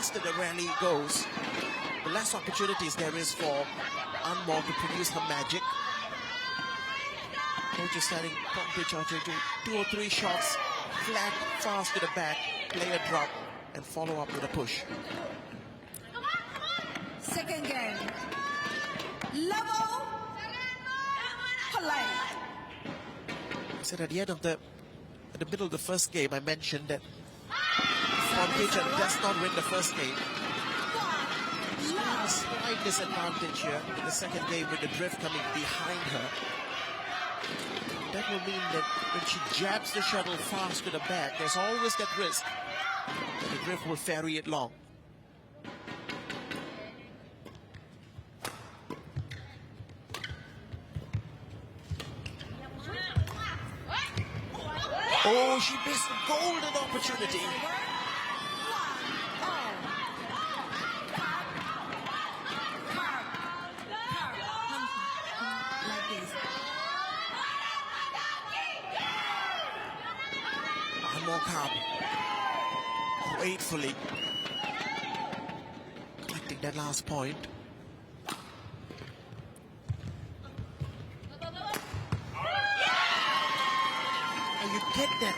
faster the rally goes, the less opportunities there is for Anmol to produce her magic. Coach is standing from P Choeikeewong, 2 or 3 shots, flat, fast to the back, play a drop, and follow up with a push. Second game. Level. Play. I said at the end of the middle of the first game, I mentioned that Physicality does not win the first game. She's got a slight disadvantage here in the second game with the drift coming behind her. That will mean that when she jabs the shuttle fast to the back, there's always that risk that the drift will ferry it long. Oh, she missed a golden opportunity. Anmol gratefully collecting that last point. And you get that.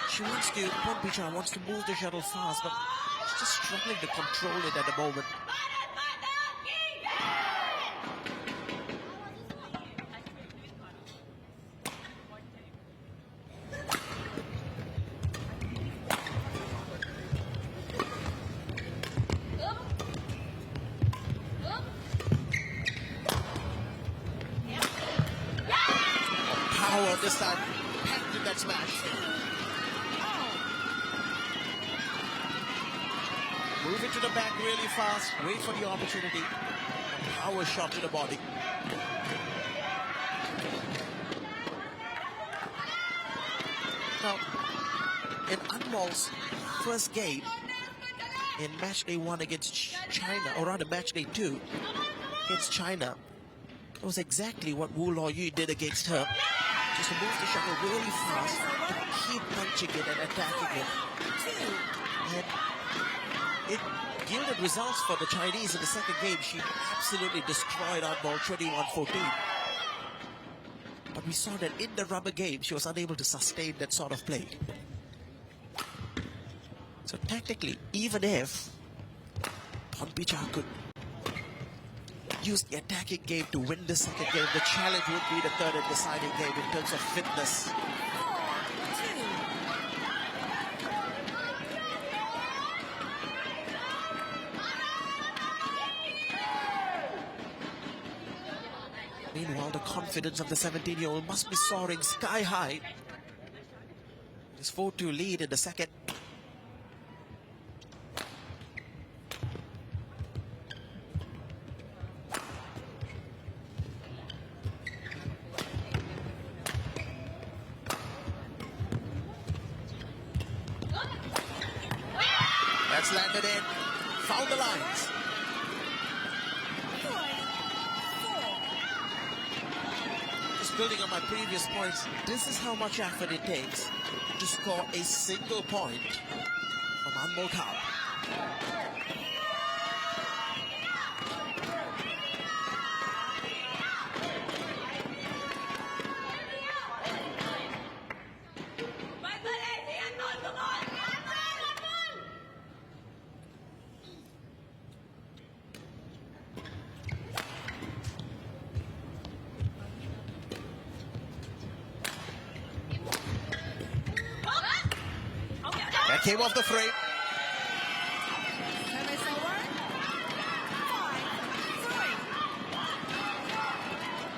2-1. She wants to, P Choeikeewong wants to move the shuttle fast, but she's just struggling to control it at the moment. Power this time, packed in that smash. Move it to the back really fast, wait for the opportunity. A power shot to the body. Now, in Anmol's first game, in match day 1 against China, or rather match day 2 against China, it was exactly what Wu Luoyu did against her. Just to move the shuttle really fast, to keep punching it and attacking it. And it yielded results for the Chinese in the second game. She absolutely destroyed Anmol 21-14. But we saw that in the rubber game, she was unable to sustain that sort of play. So technically, even if P Choeikeewong could use the attacking game to win the second game, the challenge would be the third and deciding game in terms of fitness. Meanwhile, the confidence of the 17-year-old must be soaring sky high. This 4-2 lead in the second. That's landed in. Found the lines. Just building on my previous points, this is how much effort it takes to score a single point from Anmol. That came off the frame.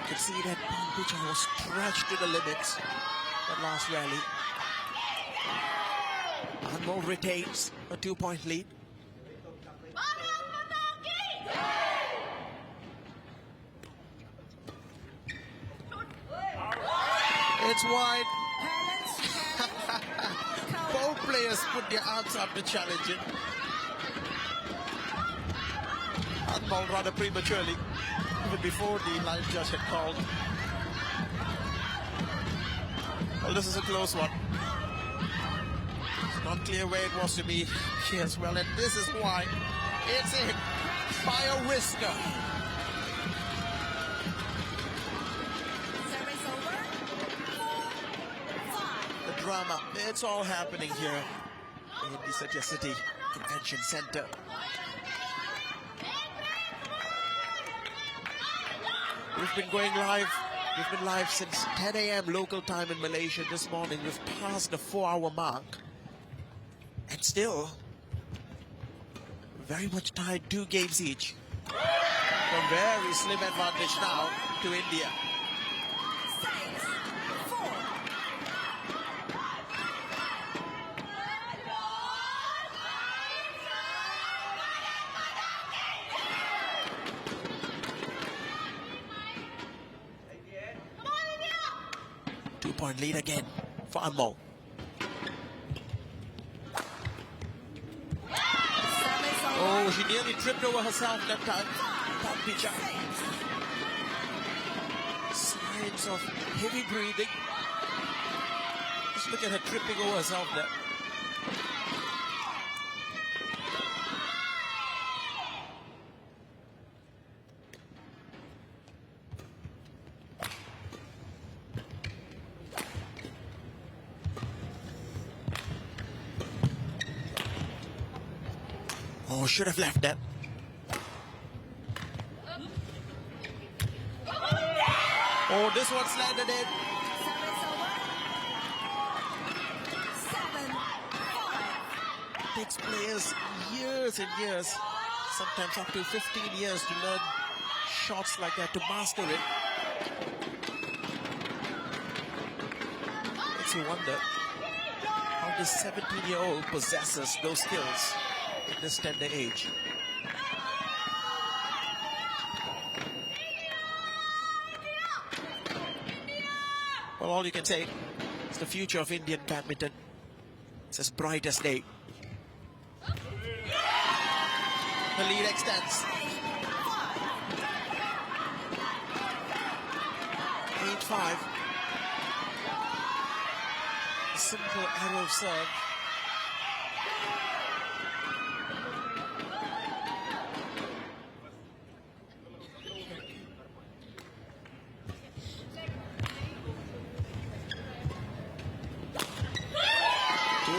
You can see that P Choeikeewong was stretched to the limits that last rally. Anmol retains a 2-point lead. It's wide. Both players put their arms up to challenge it. Anmol rather prematurely, even before the line judge had called. Well, this is a close one. clear where it was to be here as well, and this is why it's in by a whisker. Service over. 4-5. The drama, it's all happening here in the Satya City Convention Center. We've been going live. We've been live since 10 a.m. local time in Malaysia this morning. We've passed the 4-hour mark. And still, very much tied, 2 games each. A very slim advantage now to India. 6-4. 2-point lead again for Anmol. Service over. Oh, she nearly tripped over herself that time. Picture. Signs of heavy breathing. Just look at her tripping over herself there. Oh, should have left that. Oh, this one's landed in. Service over. 7-5. Takes players years and years, sometimes up to 15 years to learn shots like that, to master it. Makes you wonder how this 17-year-old possesses those skills at this tender age. Well, all you can say is the future of Indian badminton. It's as bright as day. The lead extends. 8-5. A simple arrow serve.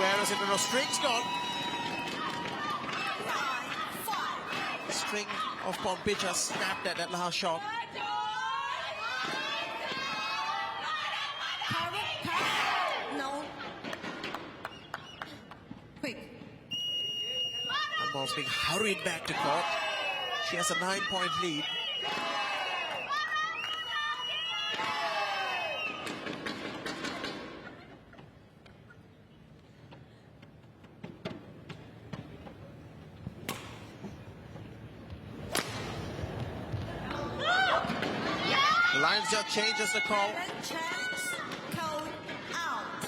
Arrows in the row, string's gone. 9-5. String of Pom pitcher snapped at that last shot. No. Quick. Anmol's being hurried back to court. She has a 9-point lead. Lions judge changes the call. Chance. Code out.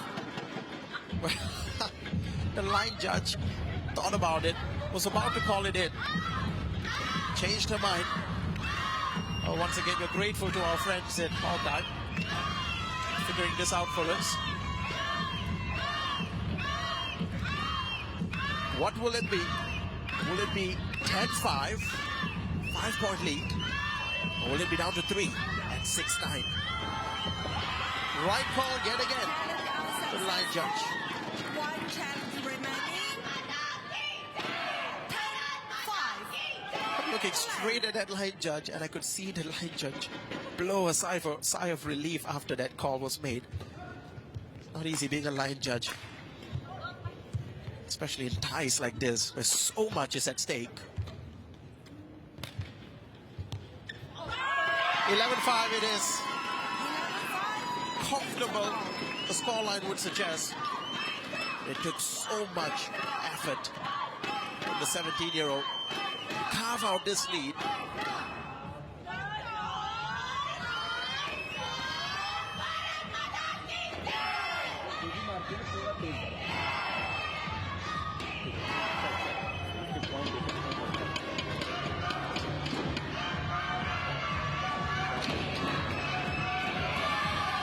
The line judge thought about it, was about to call it in. Changed her mind. Oh, once again, we're grateful to our friends at All Time figuring this out for us. What will it be? Will it be 10-5, 5-point lead? Or will it be down to 3 at 6-9? Right call yet again. The line judge. 1 chance remaining. 10-5. I'm looking straight at that line judge, and I could see the line judge blow a sigh of relief after that call was made. It's not easy being a line judge, especially in ties like this, where so much is at stake. 11-5 it is. 11-5. Comfortable, the scoreline would suggest. It took so much effort from the 17-year-old to carve out this lead.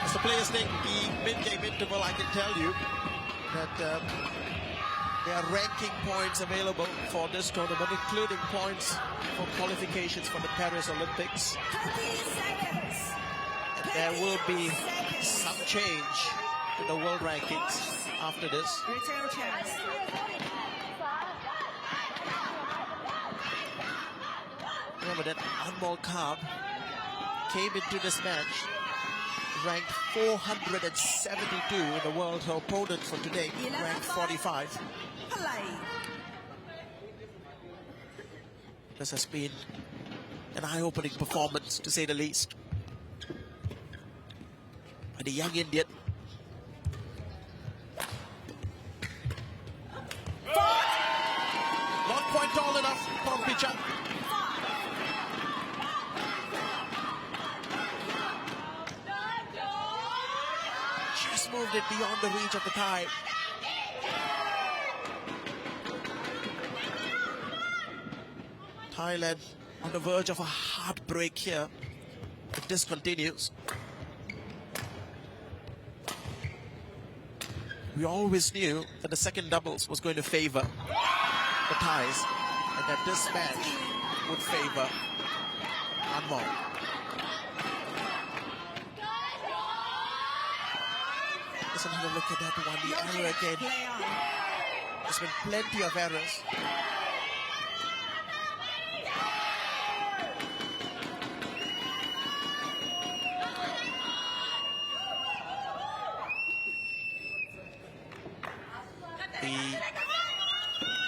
As the players take the mid-game interval, I can tell you that There are ranking points available for this tournament, including points for qualifications for the Paris Olympics. 30 seconds. And there will be some change in the world rankings after this. Return your chance. Remember that Anmol came into this match ranked 472 in the world. Her opponent for today ranked 45. Play. This has been an eye-opening performance, to say the least. And the young Indian. Not quite tall enough for P Choeikeewong. Just moved it beyond the reach of the Thai. Thailand on the verge of a heartbreak here if this continues. We always knew that the second doubles was going to favor the Thais and that this match would favor Anmol. Let's have a look at that one, the error again. Play on. There's been plenty of errors. The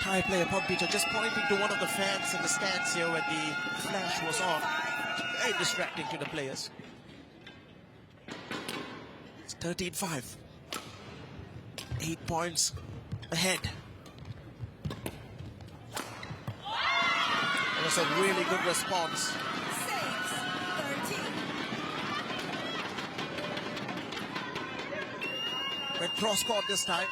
Thai player P just pointing to one of the fans in the stands here when the flash was on. Very distracting to the players. It's 13-5. 8 points ahead. That was a really good response. 6-13. Went cross-court this time.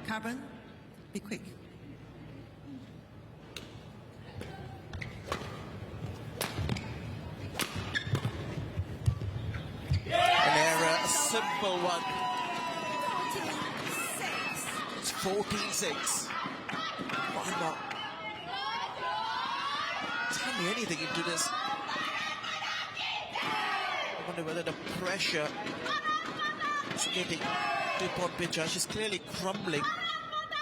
Carbon, be quick. An error, a simple one. 14-6. It's 14-6. Why not? Tell me anything into this. I wonder whether the pressure is getting to P Choeikeewong. She's clearly crumbling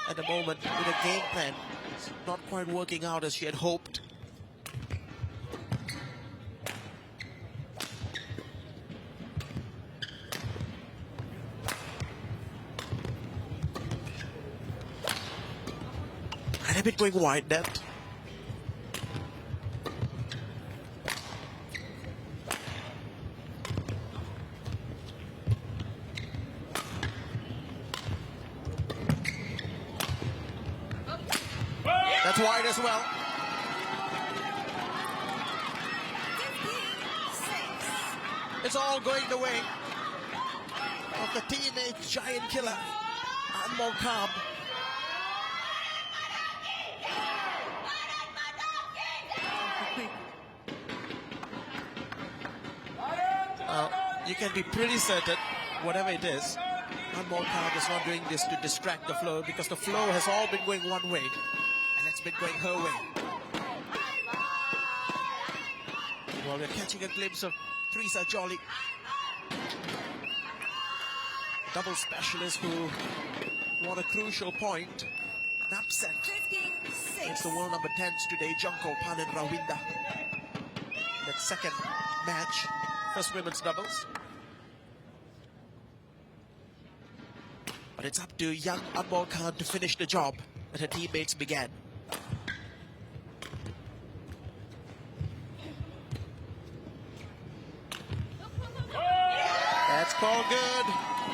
at the moment with a game plan. It's not quite working out as she had hoped. And a bit going wide net. That's wide as well. 15-6. It's all going the way of the teenage giant killer, Anmol. Quick. You can be pretty certain, whatever it is, Anmol is not doing this to distract the flow, because the flow has all been going one way, and it's been going her way. Well, we're catching a glimpse of Teresa Jolly, double specialist who won a crucial point, an upset 15-6. against the world number 10s today, Jungkook Panin Rawinda. That second match, first women's doubles. But it's up to young Anmol to finish the job that her teammates began. That's called good.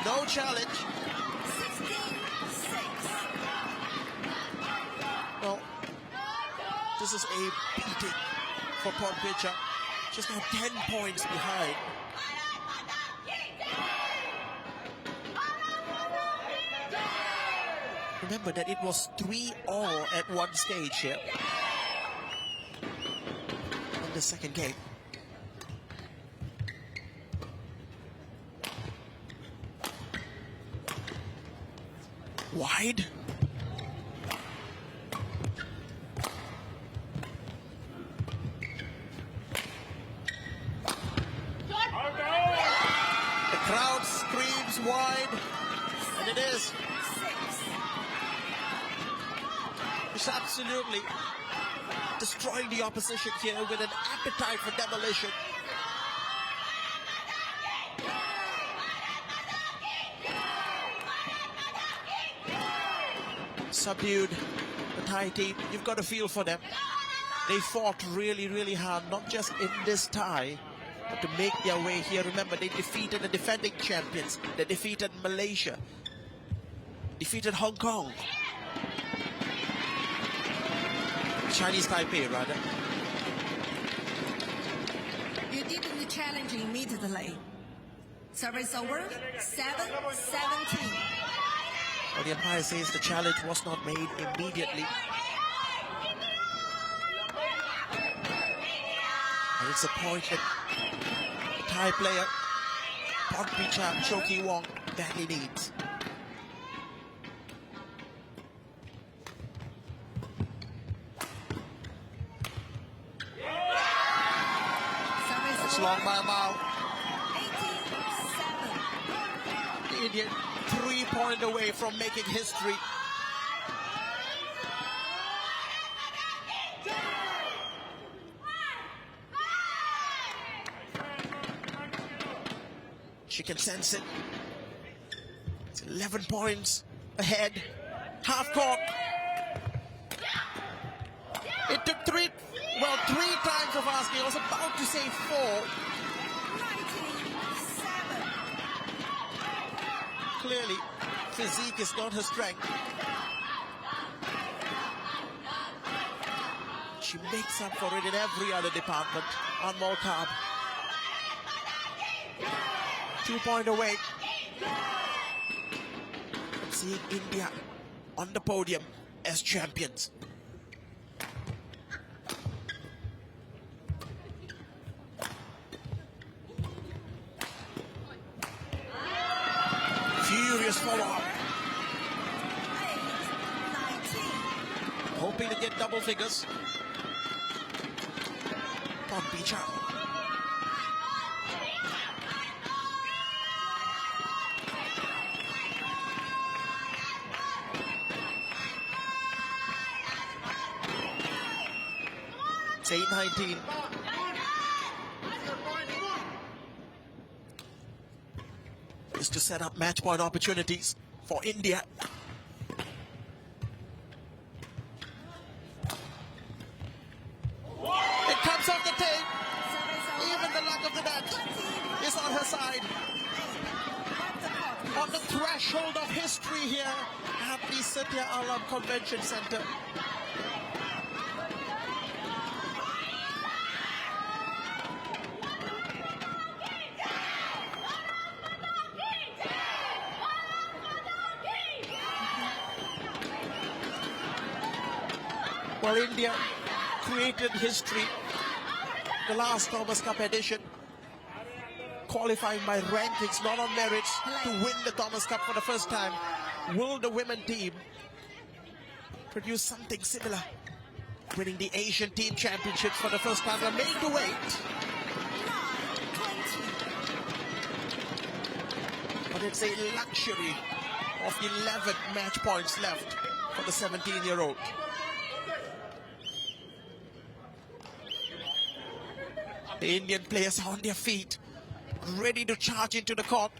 No challenge. 16-6. Well, this is a beating for P Choeikeewong. She's now 10 points behind. Remember that it was 3-all at one stage here in the second game. Wide. The crowd screams wide, and it is. It's absolutely destroying the opposition here with an appetite for demolition. Subdued, the Thai team. You've got a feel for them. They fought really, really hard, not just in this tie, but to make their way here. Remember, they defeated the defending champions. They defeated Malaysia, defeated Hong Kong, Chinese Taipei, rather. You deepen the challenge immediately. Service over, 7-17. Well, the umpire says the challenge was not made immediately. And it's a point that the Thai player, P Choeikeewong, badly needs. It's long by a mile. 18-7. The Indian 3 points away from making history. She can sense it. It's 11 points ahead. Half court. It took three times of asking. I was about to say 4. 19-7. Clearly, physique is not her strength. She makes up for it in every other department. Anmol 2 points away. I'm seeing India on the podium as champions. Furious follow-up. 8-19. Hoping to get double figures. P Choeikeewong. It's 8-19. Is to set up match point opportunities for India. It comes off the tape. Even the luck of the net is on her side. On the threshold of history here at the Satya Alam Convention Center. Well, India created history. The last Thomas Cup edition, qualifying by rankings, not on merits, to win the Thomas Cup for the first time. Will the women team produce something similar? Winning the Asian Team Championships for the first time. They're made to wait. But it's a luxury of 11 match points left for the 17-year-old. The Indian players are on their feet, ready to charge into the court.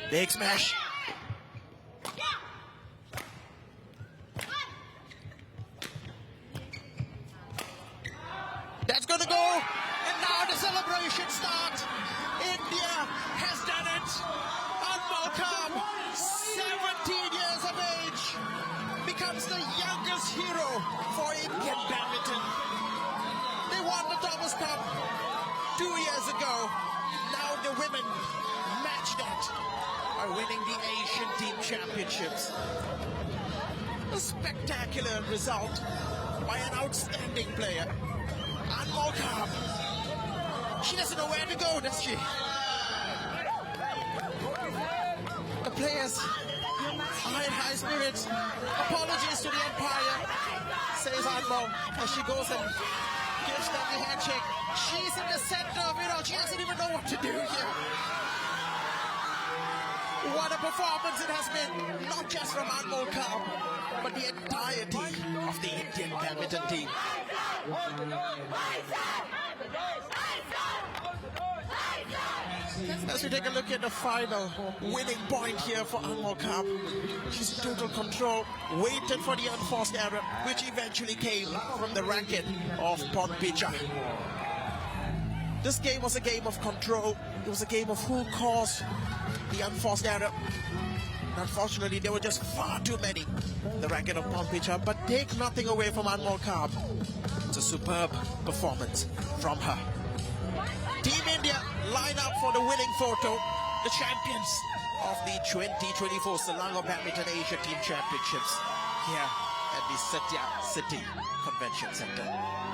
Big smash. That's going to go. And now the celebration starts. India has done it. Anmol 17 years of age. Becomes the youngest hero for Indian badminton. They won the Thomas Cup 2 years ago. Now the women matched that by winning the Asian Team Championships. A spectacular result by an outstanding player. Anmol. She doesn't know where to go, does she? The players are in high spirits. Apologies to the umpire, says Anmol, as she goes and gives them the handshake. She's in the center of it all. She doesn't even know what to do here. What a performance it has been, not just from Anmol, but the entirety of the Indian badminton team. As we take a look at the final winning point here for Anmol. She's in total control, waited for the unforced error, which eventually came from the racket of Ponpicha. This game was a game of control. It was a game of who caused the unforced error. And unfortunately, there were just far too many. The racket of Ponpicha, but take nothing away from Anmol. It's a superb performance from her. Team India line up for the winning photo. The champions of the 2024 Selangor Badminton Asia Team Championships here at the Satya City Convention Center.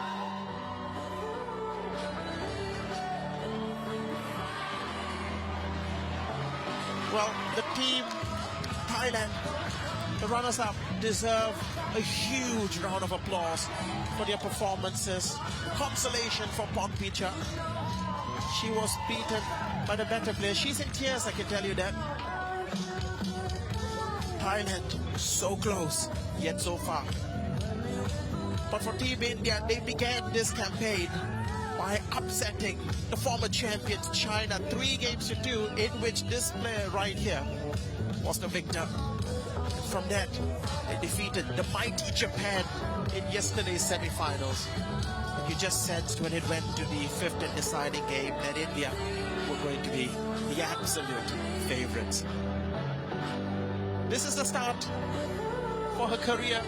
Well, the team Thailand, the runners-up, deserve a huge round of applause for their performances. Consolation for Ponpicha. She was beaten by the better player. She's in tears, I can tell you that. Thailand, so close, yet so far. But for Team India, they began this campaign by upsetting the former champions China 3-2, in which this player right here was the victor. From that, they defeated the mighty Japan in yesterday's semi-finals. You just sensed when it went to the fifth and deciding game that India were going to be the absolute favorites. This is the start for her career